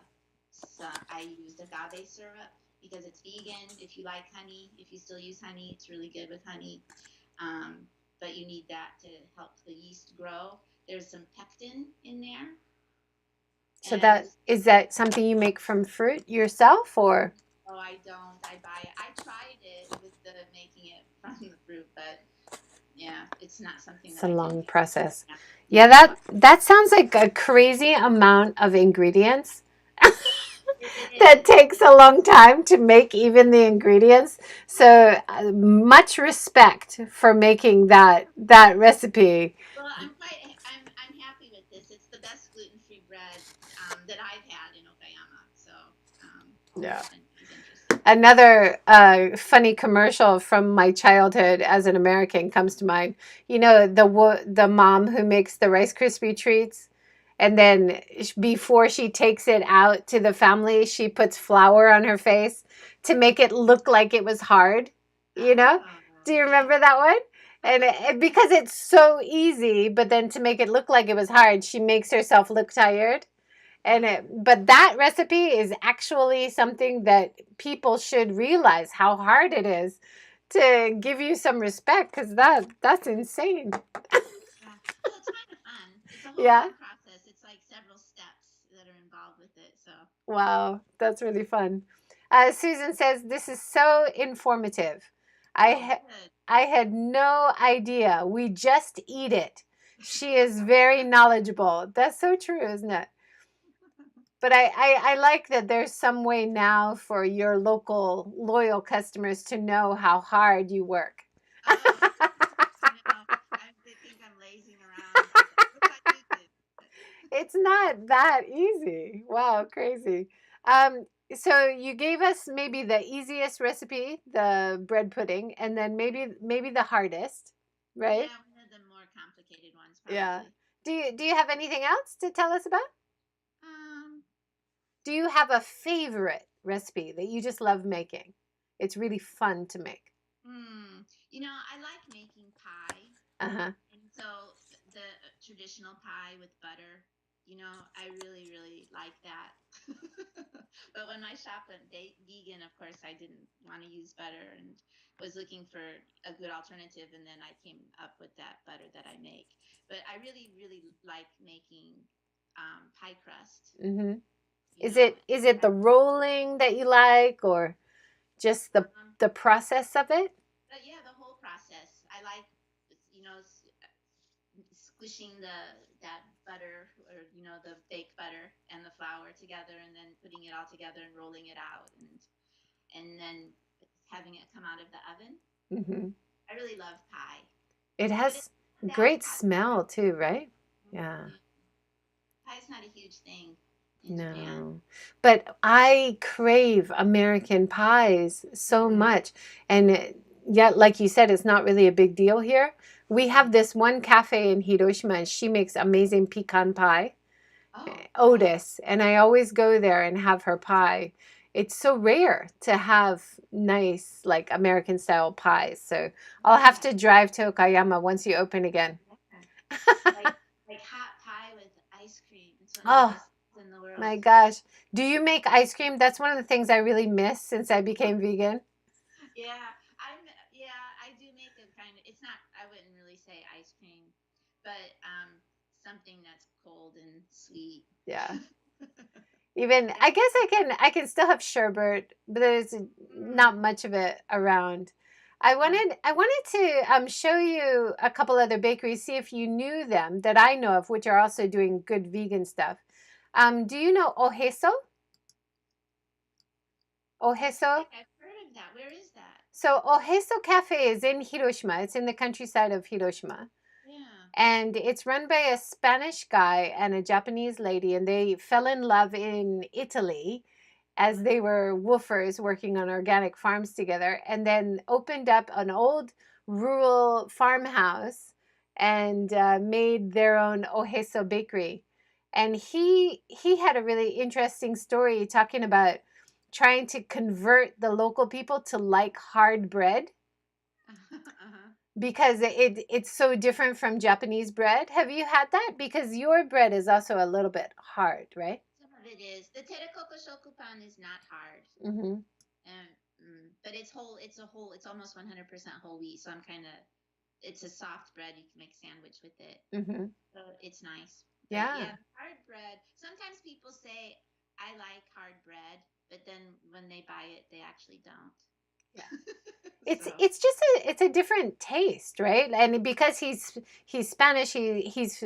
so I used agave syrup because it's vegan. If you like honey, if you still use honey, it's really good with honey. Um, but you need that to help the yeast grow. There's some pectin in there, So and that something you make from fruit yourself or oh, I don't. I buy it. I tried it with the making it from the fruit, but yeah, it's not something it's that a I can long do. process. Yeah, Yeah, yeah, that sounds like a crazy amount of ingredients. it That is. takes a long time to make even the ingredients. So much respect for making that recipe. Well, I'm happy with this. It's the best gluten-free bread that I've had in Okayama. So Yeah. if anybody's interested. Another funny commercial from my childhood as an American comes to mind. You know, the mom who makes the Rice Krispie treats, and then before she takes it out to the family, she puts flour on her face to make it look like it was hard. You know? Oh, Do you yeah. remember that one? And because it's so easy, but then to make it look like it was hard, she makes herself look tired. But that recipe is actually something that people should realize how hard it is to give you some respect because that's insane. Yeah. Well, it's kind of fun. It's a whole Yeah. long process. It's like several steps that are involved with it. So, Wow, that's really fun. Susan says this is so informative. I oh, ha- good. I had no idea. We just eat it. She is very knowledgeable. That's so true, isn't it? But I like that there's some way now for your local loyal customers to know how hard you work. Oh, they think I'm lazing around. Look on YouTube. It's not that easy. Wow, crazy. Um, so you gave us maybe the easiest recipe, the bread pudding, and then maybe the hardest, right? Yeah, one of the more complicated ones, Yeah. probably. Do you have anything else to tell us about? Um, Do you have a favorite? recipe that you just love making? It's really fun to make. You know, I like making pie. Uh-huh. And so the traditional pie with butter, you know, I really, really like that. But when my shop went vegan, of course, I didn't want to use butter and was looking for a good alternative. And then I came up with that butter that I make. But I really, really like making pie crust, Mm-hmm. you Is know. it the rolling that you like, or just Um, the process of it? but yeah, the whole process. I like, you know, squishing that butter, or you know, the baked butter and the flour together, and then putting it all together and rolling it out, and then having it come out of the oven. Mm-hmm. I really love pie, It but it's has that great smell too, right? Yeah. yeah, pie's not a huge thing in Japan. No. But I crave American pies so Mm-hmm. much. And yet, like you said, it's not really a big deal here. We Mm-hmm. have this one cafe in Hiroshima, and she makes amazing pecan pie, Oh, wow. Otis, and I always go there and have her pie. It's so rare to have nice, like American style pies. So I'll have Yeah. to drive to Okayama once you open again. Yeah. Like hot pie with ice cream. It's one of the Oh, best things in the world. my gosh. Do you make ice cream? That's one of the things I really miss since I became vegan. Yeah, I do make a kind of, it's not, I wouldn't really say ice cream, but something that's cold and sweet. Yeah. Even Yeah. I guess I can still have sherbet, but there's Mm, not much of it around. uh, I wanted to show you a couple other bakeries, see if you knew them that I know of, which are also doing good vegan stuff. Do you know Oheso? I feel Oheso? like I've heard of that. Where is that? So Oheso Cafe is in Hiroshima. It's in the countryside of Hiroshima. Yeah. And it's run by a Spanish guy and a Japanese lady, and they fell in love in Italy as they were woofers working on organic farms together, and then opened up an old rural farmhouse and made their own Oheso bakery. And he had a really interesting story talking about trying to convert the local people to like hard bread Uh-huh. because it's so different from Japanese bread. Have you had that? Because your bread is also a little bit hard, right? Some of it is. The terakoko shokupan is not hard. Mm-hmm. And, but it's whole, it's almost 100% whole wheat. So I'm kind of, it's a soft bread. You can make sandwich with it. Mm-hmm. So it's nice. But Yeah. yeah, hard bread. Sometimes people say I like hard bread, but then when they buy it, they actually don't. Yeah. So It's just it's a different taste, right? And because he's Spanish, he's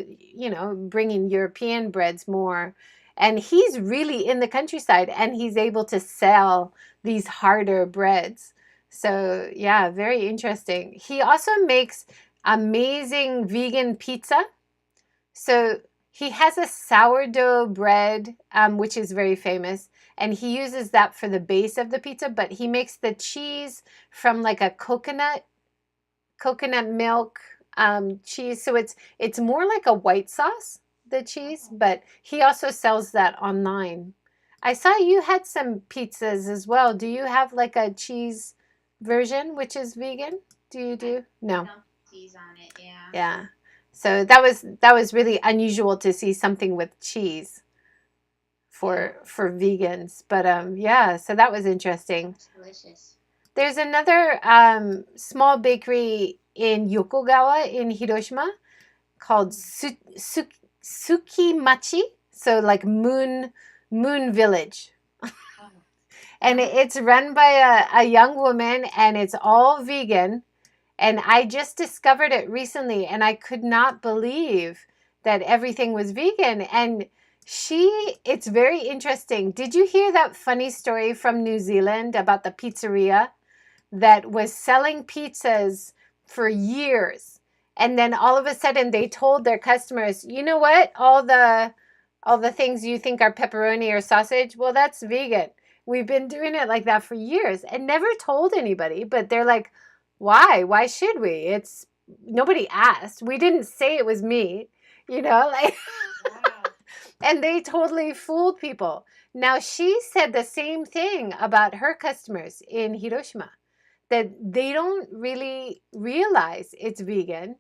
bringing European breads more, and he's really in the countryside, and he's able to sell these harder breads. So yeah, very interesting. He also makes amazing vegan pizza. So he has a sourdough bread, which is very famous, and he uses that for the base of the pizza. But he makes the cheese from like a coconut milk cheese. So it's more like a white sauce, the cheese. But he also sells that online. I saw you had some pizzas as well. Do you have like a cheese version which is vegan? Do you I do? No. don't put cheese on it. Yeah. Yeah. So that was really unusual to see something with cheese Yeah. for vegans. But yeah, so that was interesting. It's delicious. There's another small bakery in Yokogawa in Hiroshima called Mm. Sukimachi, so like moon village. Oh, And wow. it's run by a young woman, and it's all vegan. And I just discovered it recently, and I could not believe that everything was vegan. And it's very interesting. Did you hear that funny story from New Zealand about the pizzeria that was selling pizzas for years? And then all of a sudden they told their customers, you know what? All the things you think are pepperoni or sausage, well, that's vegan. We've been doing it like that for years and never told anybody, but they're like, why? Why should we? It's nobody asked. We didn't say it was meat, like Wow. and they totally fooled people. Now, she said the same thing about her customers in Hiroshima, that they don't really realize it's vegan,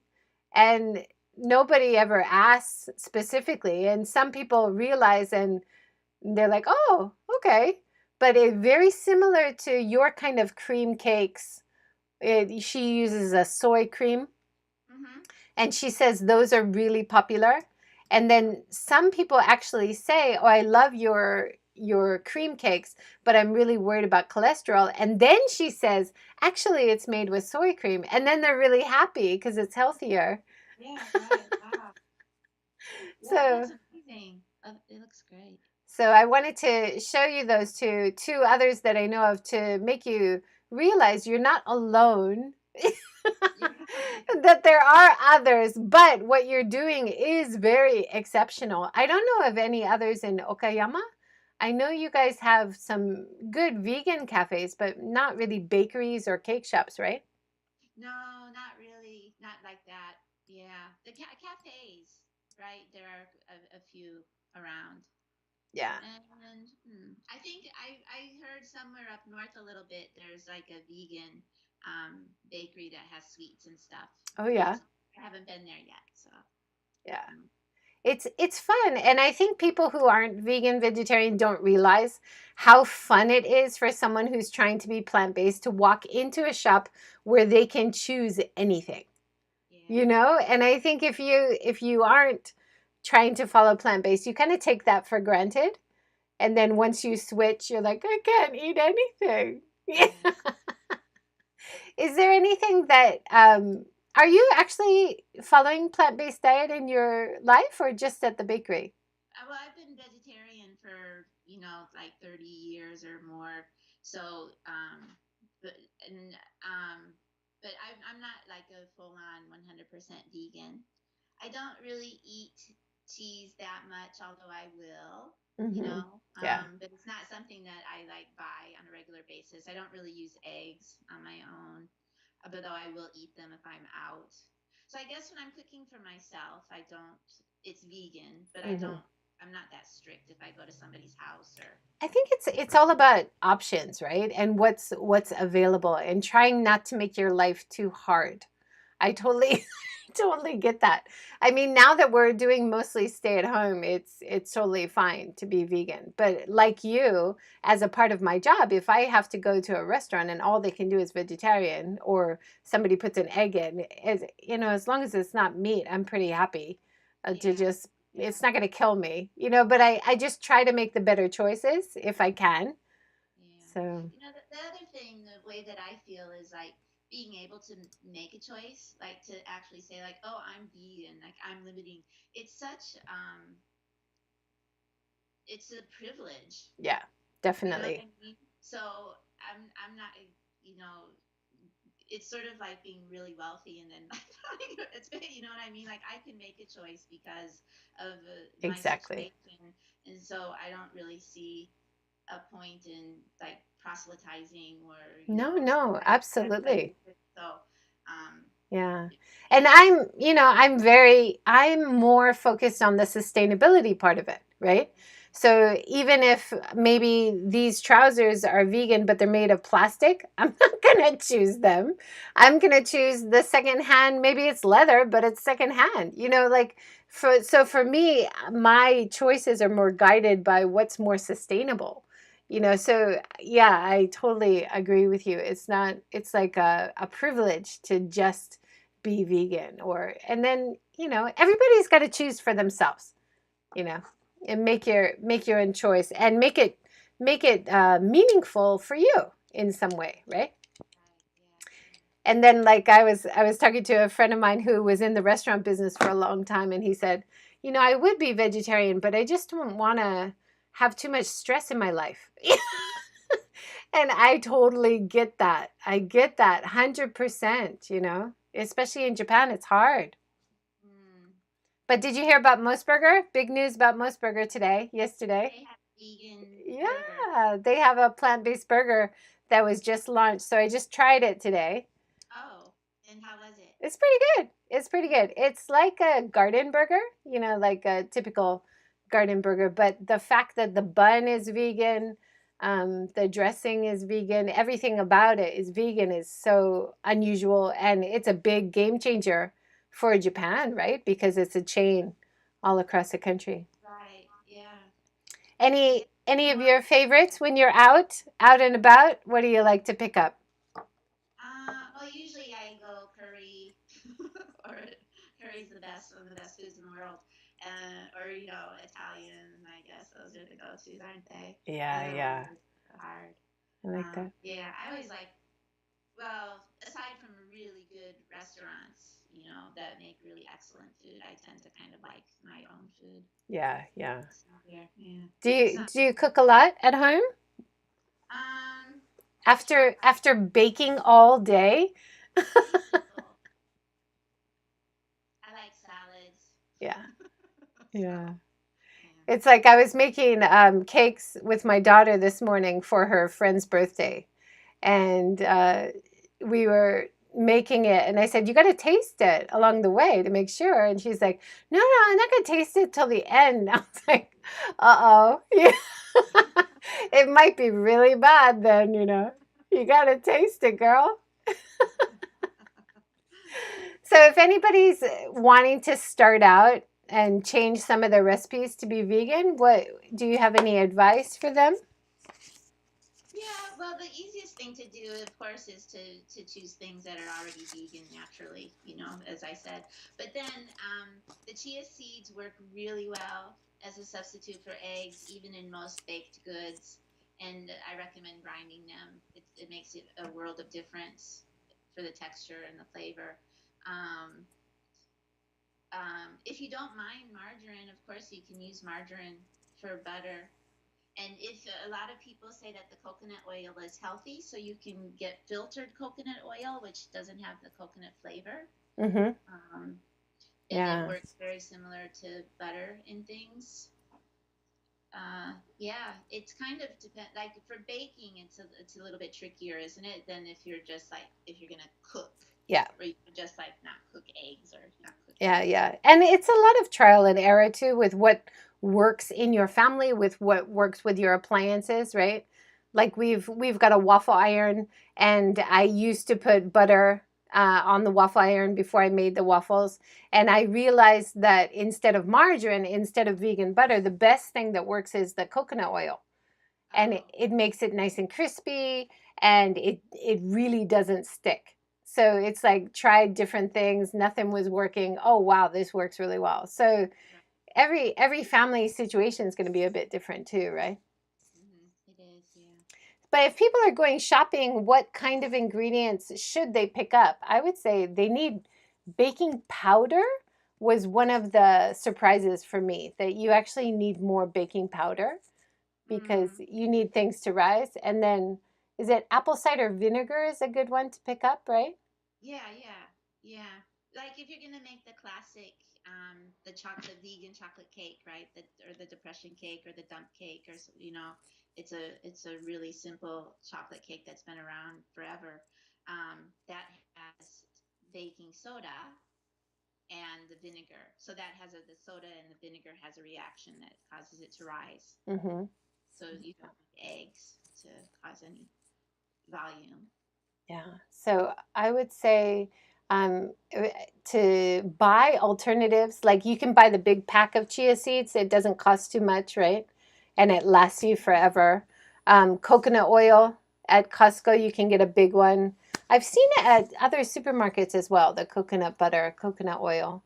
and nobody ever asks specifically. And some people realize and they're like, oh, okay. But it very similar to your kind of cream cakes. She uses a soy cream, Mm-hmm. and she says those are really popular. And then some people actually say, oh, I love your cream cakes, but I'm really worried about cholesterol. And then she says, actually, it's made with soy cream. And then they're really happy because it's healthier. Yeah, right. Wow. Yeah, So that's amazing. It looks great. So I wanted to show you those two others that I know of to make you realize you're not alone. Yeah. That there are others, but what you're doing is very exceptional. I don't know of any others in Okayama. I know you guys have some good vegan cafes, but not really bakeries or cake shops, right? No, not really. Not like that. Yeah. The cafes, right? There are a few around. Yeah. And I think I heard somewhere up north a little bit. There's like a vegan bakery that has sweets and stuff. Oh But yeah. I haven't been there yet. So Yeah. um, It's fun, and I think people who aren't vegan, vegetarian don't realize how fun it is for someone who's trying to be plant-based to walk into a shop where they can choose anything, you yeah, know? And I think if you aren't trying to follow plant-based, you kind of take that for granted. And then once you switch, you're like, I can't eat anything. yeah. Is there anything that are you actually following plant-based diet in your life or just at the bakery? Well, I've been vegetarian for like 30 years or more. So but and but I'm not like a full on 100% vegan. I don't really eat cheese that much, although I will, Mm-hmm. Yeah. but it's not something that I like buy on a regular basis. I don't really use eggs on my own, but though I will eat them if I'm out. So I guess when I'm cooking for myself, I don't, it's vegan, but Mm-hmm. I'm not that strict if I go to somebody's house or, I think it's all about options, right? And what's available and trying not to make your life too hard. I totally totally get that. I mean, now that we're doing mostly stay at home, it's totally fine to be vegan. But like you, as a part of my job, if I have to go to a restaurant and all they can do is vegetarian or somebody puts an egg in, as long as it's not meat, I'm pretty happy to yeah, just yeah, it's not going to kill me, but I just try to make the better choices if I can. yeah. So, The other thing, the way that I feel is like being able to make a choice, like to actually say like, oh, I'm vegan, like I'm limiting. It's such, it's a privilege. yeah, You know what I definitely. mean? So I'm not, you know, it's sort of like being really wealthy and then it's you know what I mean? Like I can make a choice because of my Exactly. situation, and so I don't really see a point in like proselytizing or No, no, everybody. absolutely. So um, Yeah. And yeah, I'm more focused on the sustainability part of it, right? So even if maybe these trousers are vegan, but they're made of plastic, I'm not going to choose them. I'm going to choose the secondhand. Maybe it's leather, but it's secondhand. Like for me, my choices are more guided by what's more sustainable. So yeah, I totally agree with you. It's like a privilege to just be vegan and then, everybody's got to choose for themselves, you know, and make your own choice and make it meaningful for you in some way, right? right, yeah, yeah. And then like I was talking to a friend of mine who was in the restaurant business for a long time, and he said, I would be vegetarian, but I just don't want to have too much stress in my life. And I totally get that. I get that 100%, especially in Japan, it's hard. Mm. But did you hear about Mosburger? Big news about Mosburger yesterday. They have vegan burger. Yeah, they have a plant-based burger that was just launched. So I just tried it today. Oh, and how was it? It's pretty good. It's pretty good. It's like a garden burger, like a typical garden burger, but the fact that the bun is vegan, the dressing is vegan, everything about it is vegan is so unusual, and it's a big game changer for Japan, right? Because it's a chain all across the country. Right. Yeah. Yeah. Any of More. your favorites when you're out and about? What do you like to pick up? Well, usually I go curry, or curry's the best, one of the best foods in the world, or Italian. I guess those are the go-tos, aren't they? Yeah, Other ones yeah, are hard. I like that. Yeah, I always like. Well, aside from really good restaurants, that make really excellent food, I tend to kind of like my own food. Yeah, yeah. So yeah. So Do you cook a lot at home I try. after baking all day? Well, I like salads. Yeah, So yeah. yeah. It's like I was making cakes with my daughter this morning for her friend's birthday, and we were making it, and I said, "You got to taste it along the way to make sure." And she's like, "No, no, I'm not gonna taste it till the end." I was like, "Uh oh, yeah, it might be really bad then, you know. You got to taste it, girl." So if anybody's wanting to start out and change some of their recipes to be vegan, what do you have any advice for them? Yeah, well, the easiest thing to do, of course, is to choose things that are already vegan naturally, as I said. But then the chia seeds work really well as a substitute for eggs, even in most baked goods. And I recommend grinding them. It makes it a world of difference for the texture and the flavor. Um, if you don't mind margarine, of course, you can use margarine for butter. And if a lot of people say that the coconut oil is healthy, so you can get filtered coconut oil, which doesn't have the coconut flavor, Mm-hmm. um, and it Yeah. works very similar to butter in things. Yeah, it's kind of depend. Like for baking, it's a little bit trickier, isn't it? Than if you're gonna cook, Yeah. or you can just like not cook eggs or not cook Yeah, eggs. yeah. And it's a lot of trial and error too with what works in your family, with what works with your appliances, right? Like we've got a waffle iron, and I used to put butter on the waffle iron before I made the waffles, and I realized that instead of margarine, instead of vegan butter, the best thing that works is the coconut oil, and Oh, it makes it nice and crispy, and it really doesn't stick. So it's like tried different things, nothing was working. Oh wow, this works really well. So right. every family situation is going to be a bit different too, right? It is, yeah. But if people are going shopping, what kind of ingredients should they pick up? I would say they need baking powder. Was one of the surprises for me that you actually need more baking powder because Mm. you need things to rise. And then, is it apple cider vinegar is a good one to pick up, right? Yeah. Like if you're gonna make the classic, the vegan chocolate cake, right? Or the depression cake or the dump cake, it's a really simple chocolate cake that's been around forever. That has baking soda and the vinegar. So the soda and the vinegar has a reaction that causes it to rise. Mm-hmm. So you don't need eggs to cause any volume. Yeah. So I would say to buy alternatives, like you can buy the big pack of chia seeds. It doesn't cost too much, right? And it lasts you forever. Coconut oil at Costco, you can get a big one. I've seen it at other supermarkets as well, the coconut butter, coconut oil.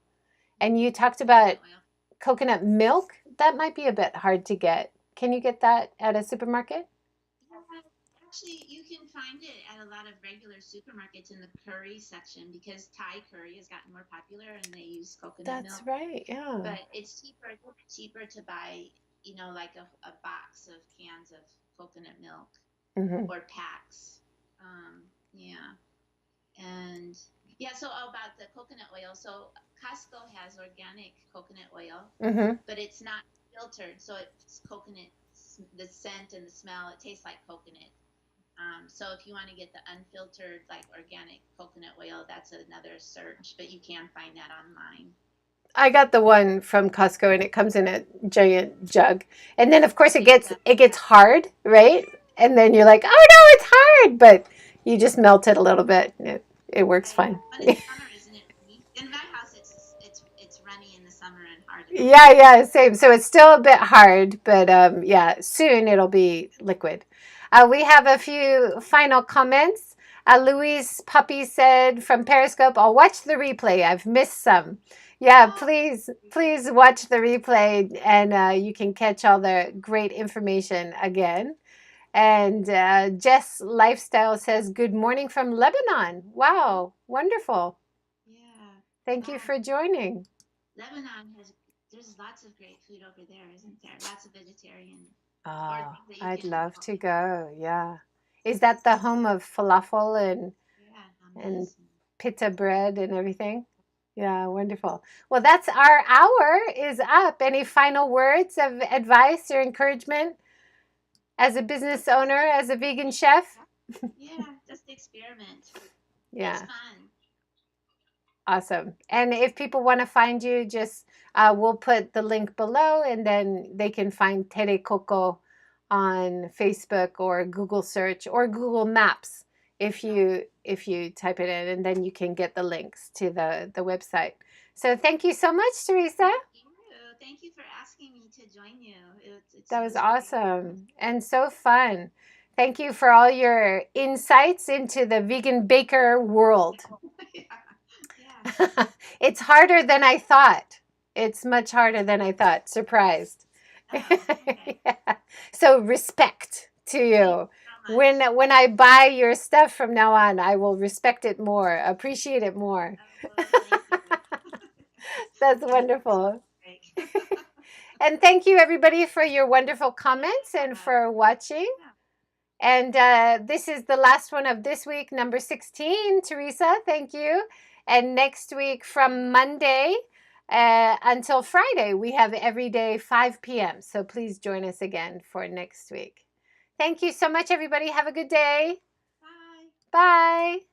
And you talked about Coconut oil. coconut milk. That might be a bit hard to get. Can you get that at a supermarket? Yeah, actually, you can find it at a lot of regular supermarkets in the curry section because Thai curry has gotten more popular and they use coconut That's milk. right. Yeah. But it's cheaper to buy, like a box of cans of coconut milk Mm-hmm. or packs. Yeah. And yeah, so about the coconut oil. So Costco has organic coconut oil, Mm-hmm. but it's not filtered. So it's coconut, the scent and the smell, it tastes like coconut. So if you want to get the unfiltered, like organic coconut oil, that's another search, but you can find that online. I got the one from Costco, and it comes in a giant jug. And then of course Big jug, it yeah. gets hard, right? And then you're like, "Oh no, it's hard." But you just melt it a little bit. It works Right. fine. When it's summer, isn't it runny? In my house, it's runny in the summer and hard in the Yeah, winter. yeah, same. So it's still a bit hard, but yeah, soon it'll be liquid. We have a few final comments. Louise Puppy said from Periscope, "I'll watch the replay. I've missed some." Yeah, Oh, please watch the replay, and you can catch all the great information again. And Jess Lifestyle says, "Good morning from Lebanon." Wow, wonderful. yeah. Thank you Wow. for joining. Lebanon has, there's lots of great food over there, isn't there? Lots of vegetarian or Oh, things that you I'd can love cook. to go. Yeah. Is that the home of falafel Yeah, and hummus. pita bread and everything? Yeah, wonderful. Well, that's our hour is up. Any final words of advice or encouragement as a business owner, as a vegan chef? Yeah, just experiment. It's Yeah, fun. awesome. And if people want to find you, just we'll put the link below, and then they can find Tere Coco on Facebook or Google search or Google Maps if you type it in, and then you can get the links to the website. So thank you so much, Teresa. Thank you. Thank you for asking me to join you. That It was was great. awesome and so fun. Thank you for all your insights into the vegan baker world. Yeah. Yeah. It's harder than I thought. It's much harder than I thought. Surprised. Oh, okay. Yeah. So respect to Thank you. you so much. When I buy your stuff from now on, I will respect it more, appreciate it more. Oh, thank you. That's Yeah, that's wonderful. great. And thank you everybody for your wonderful comments and Yeah. for watching. Yeah. And this is the last one of this week, number 16. Teresa, thank you. And next week from Monday until Friday, we have every day 5 p.m. So please join us again for next week. Thank you so much, everybody. Have a good day. Bye. Bye.